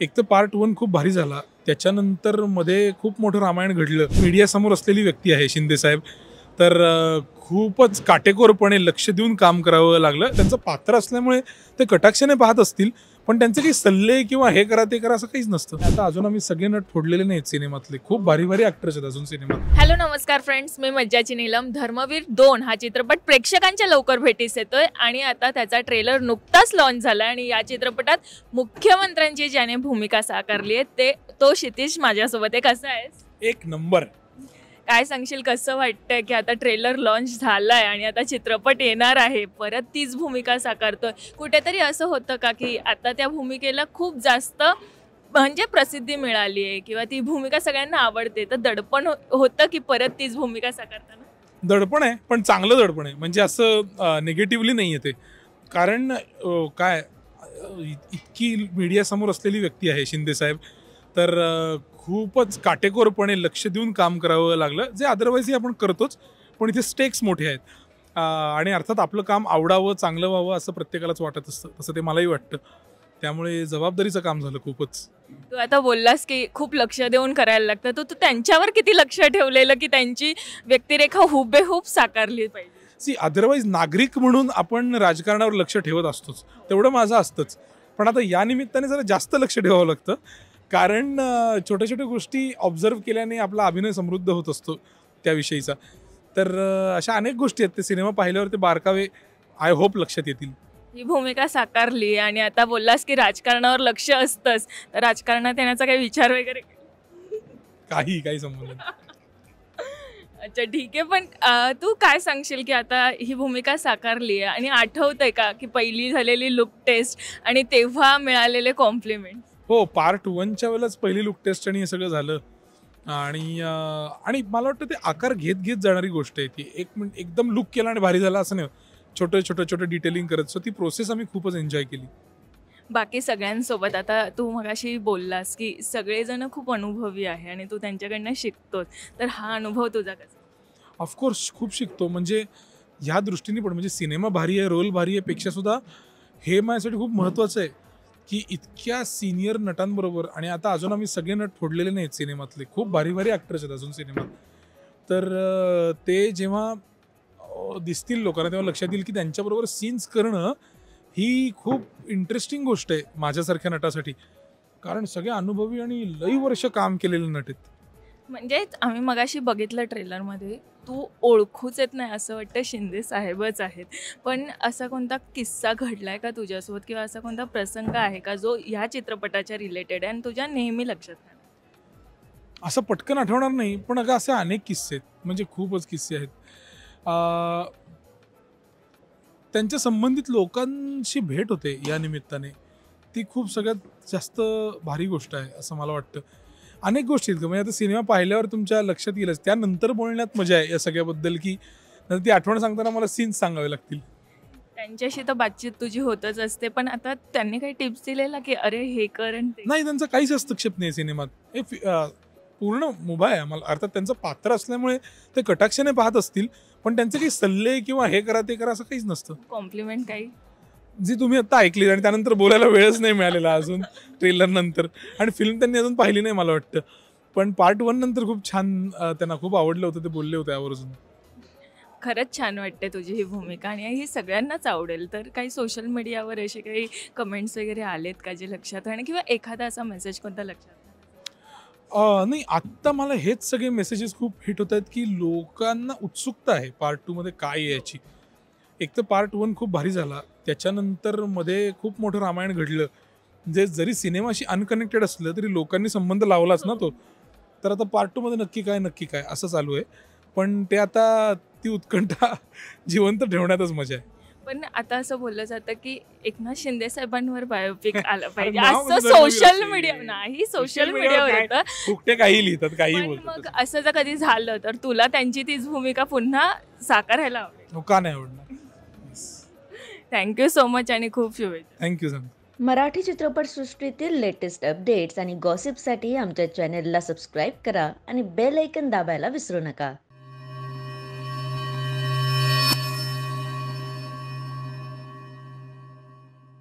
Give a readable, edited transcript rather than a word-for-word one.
एक तर पार्ट 1 खूप भारी झाला. त्याच्यानंतर मध्ये खूप मोठं रामायण घडलं. मीडियासमोर असलेली व्यक्ती आहे शिंदे साहेब. तर खूपच काटेकोरपणे लक्ष देऊन काम करावं लागलं. त्यांचं पात्र असल्यामुळे ते कटाक्षाने पाहत असतील, पण त्यांचे काही सल्ले किंवा हे करा ते करा असं काहीच नसतं. आता अजून आम्ही सगळे नट फोडलेले नाहीत सिनेमातले. खूप भारी भारी ॲक्टर्स आहेत अजून सिनेमात. हॅलो नमस्कार फ्रेंड्स, मी मज्जाची नीलम. धर्मवीर 2 हा चित्रपट प्रेक्षकांच्या लवकर भेटीस येतोय आणि आता त्याचा ट्रेलर नुकताच लॉन्च झाला आणि या चित्रपटात मुख्यमंत्र्यांची ज्याने भूमिका साकारली आहे तो क्षितिज माझ्यासोबत आहे. कसा आहेस? एक नंबर. काय सांगशील, कसं वाटतंय की आता ट्रेलर लॉन्च झालाय आणि आता चित्रपट येणार आहे, परत तीच भूमिका साकारतोय? कुठेतरी असं होतं का की आता त्या भूमिकेला खूप जास्त म्हणजे प्रसिद्धी मिळाली आहे किंवा ती भूमिका सगळ्यांना आवडते, तर दडपण होतं की परत तीच भूमिका साकारताना? दडपण आहे, पण चांगलं दडपण आहे. म्हणजे असं निगेटिव्हली नाही आहे ते. कारण काय इतकी मीडियासमोर असलेली व्यक्ती आहे शिंदे साहेब. तर खूपच काटेकोरपणे लक्ष देऊन काम करावं लागलं, जे अदरवाईजही आपण करतोच, पण इथे स्टेक्स मोठे आहेत. आणि अर्थात आपलं काम आवडावं, चांगलं व्हावं असं प्रत्येकालाच वाटत असतं. तसं ते मलाही वाटतं. त्यामुळे जबाबदारीचं काम झालं खूपच. तू आता बोललास की खूप लक्ष देऊन करायला लागतं, तर तू त्यांच्यावर किती लक्ष ठेवलेलं की त्यांची व्यक्तिरेखा हुबेहूब साकारली पाहिजे? अदरवाईज नागरिक म्हणून आपण राजकारणावर लक्ष ठेवत असतोच, तेवढं माझं असतंच. पण आता या निमित्ताने जरा जास्त लक्ष ठेवावं लागतं, कारण छोट्या छोट्या गोष्टी ऑब्झर्व केल्याने आपला अभिनय समृद्ध होत असतो त्याविषयीचा. तर अशा अनेक गोष्टी आहेत, ते सिनेमा पाहिल्यावर ते बारकावे आय होप लक्षात येतील. ही भूमिका साकारली आणि आता बोललास की राजकारणावर लक्ष असतंच, तर राजकारणात येण्याचा काही विचार वगैरे? काही संबंध नाही. अच्छा, ठीक आहे. पण तू काय सांगशील की आता ही भूमिका साकारली आहे आणि आठवतंय का की पहिली झालेली लुक टेस्ट आणि तेव्हा मिळालेले कॉम्प्लिमेंट? हो, पार्ट 1च्या वेळेलाच पहिली लुक टेस्ट आणि हे सगळं झालं. आणि मला वाटतं ते आकार घेत घेत जाणारी गोष्ट आहे ती. एक मिनिट एकदम लुक केला आणि भारी झाला असं नाही. छोटं डिटेलिंग करत. सो ती प्रोसेस आम्ही खूपच एन्जॉय केली. बाकी सगळ्यांसोबत आता तू मगाशी बोललास की सगळेजण खूप अनुभवी आहे आणि तू त्यांच्याकडनं शिकतोस, तर हा अनुभव तुझा कसा? ऑफकोर्स खूप शिकतो. म्हणजे ह्या दृष्टीने पण, म्हणजे सिनेमा भारी आहे, रोल भारी आहे पेक्षा सुद्धा हे माझ्यासाठी खूप महत्त्वाचं आहे की इतक्या सिनियर नटांबरोबर, आणि आता अजून आम्ही सगळे नट फोडलेले नाहीत सिनेमातले. खूप भारी भारी ॲक्टर्स आहेत अजून सिनेमात. तर ते जेव्हा दिसतील लोकांना तेव्हा लक्षात येईल की त्यांच्याबरोबर सीन्स करणं ही खूप इंटरेस्टिंग गोष्ट आहे माझ्यासारख्या नटासाठी. कारण सगळे अनुभवी आणि लई वर्ष काम केलेले नट आहेत. म्हणजे आम्ही मगाशी बघितलं ट्रेलरमध्ये, तू ओळखूच येत नाही असं वाटतं शिंदे साहेबच आहेत. पण असा कोणता किस्सा घडलाय का तुझ्यासोबत किंवा असा कोणता प्रसंग आहे का जो ह्या चित्रपटाच्या रिलेटेड आहे आणि तुझ्या नेहमी लक्षात राहणार? असं पटकन आठवणार नाही, पण अगं असे अनेक किस्से आहेत. म्हणजे खूपच किस्से आहेत. त्यांच्या संबंधित लोकांशी भेट होते या निमित्ताने. ती खूप सगळ्यात जास्त भारी गोष्ट आहे असं मला वाटतं. अनेक गोष्टी आहेत. म्हणजे आता सिनेमा पाहिल्यावर तुमच्या लक्षात येईलच. त्यानंतर बोलण्यात मजा आहे या सगळ्याबद्दल, की नंतर ती आठवण सांगताना मला सीन्स सांगावे लागतील. त्यांच्याशी तर बातचीत तुझी होतच असते, पण आता त्यांनी काही टिप्स दिलेला की अरे हे कर आणि ते? नाही, त्यांचा काहीच हस्तक्षेप नाही सिनेमात. हे पूर्ण मुभा आहे आम्हाला. अर्थात त्यांचं पात्र असल्यामुळे ते कटाक्षाने पाहत असतील, पण त्यांचे काही सल्ले किंवा हे करा ते करा असं काहीच नसतं. कॉम्प्लिमेंट काही? जी तुम्ही आता ऐकली आणि त्यानंतर बोलायला वेळच नाही मिळालेला अजून ट्रेलर नंतर, आणि फिल्म त्यांनी अजून पाहिली नाही मला वाटतं. पण पार्ट 1 नंतर खूप छान त्यांना खूप आवडलं होतं, ते बोलले होते आवर्जून. खरंच छान वाटते तुझी ही भूमिका आणि ही सगळ्यांनाच आवडेल. तर काही सोशल मीडियावर असे काही कमेंट्स वगैरे आलेत का जे लक्षात राहणे किंवा एखादा असा मेसेज कोणता लक्षात राहणार? नाही, आत्ता मला हेच सगळे मेसेजेस खूप हिट होत आहेत की लोकांना उत्सुकता आहे पार्ट 2 मध्ये काय आहे याची. एक तर पार्ट 1 खूप भारी झाला. त्याच्यानंतर मध्ये खूप मोठं रामायण घडलं. म्हणजे जरी सिनेमाशी अनकनेक्टेड असलं तरी लोकांनी संबंध लावलाच ना तो. तर आता पार्ट 2 मध्ये नक्की काय असं चालू आहे. पण ते आता ती उत्कंठा जिवंत ठेवण्यातच मजा आहे. पण आता असं बोललं जातं की एकनाथ शिंदे साहेबांवर बायोपिक आलं पाहिजे नाव असं कसं सोशल धर्मवीर मीडिया असते? नाही, सोशल सोशल मीडियावर मीडियावर येतं. फुकटे काही लिहितात, काही पण बोलतात. मग असं जर कधी झालं तर तुला त्यांची तीच भूमिका पुन्हा साकारायला आवडेल? हो, का नाही आवडणार. थँक्यू सो मच आणि खूप शुभेच्छा. Thank you sir. मराठी चित्रपटसृष्टीतील लेटेस्ट अपडेट्स आणि गॉसिपसाठी आमच्या चॅनेलला सबस्क्राईब करा आणि बेल ऐकन दाबायला विसरू नका.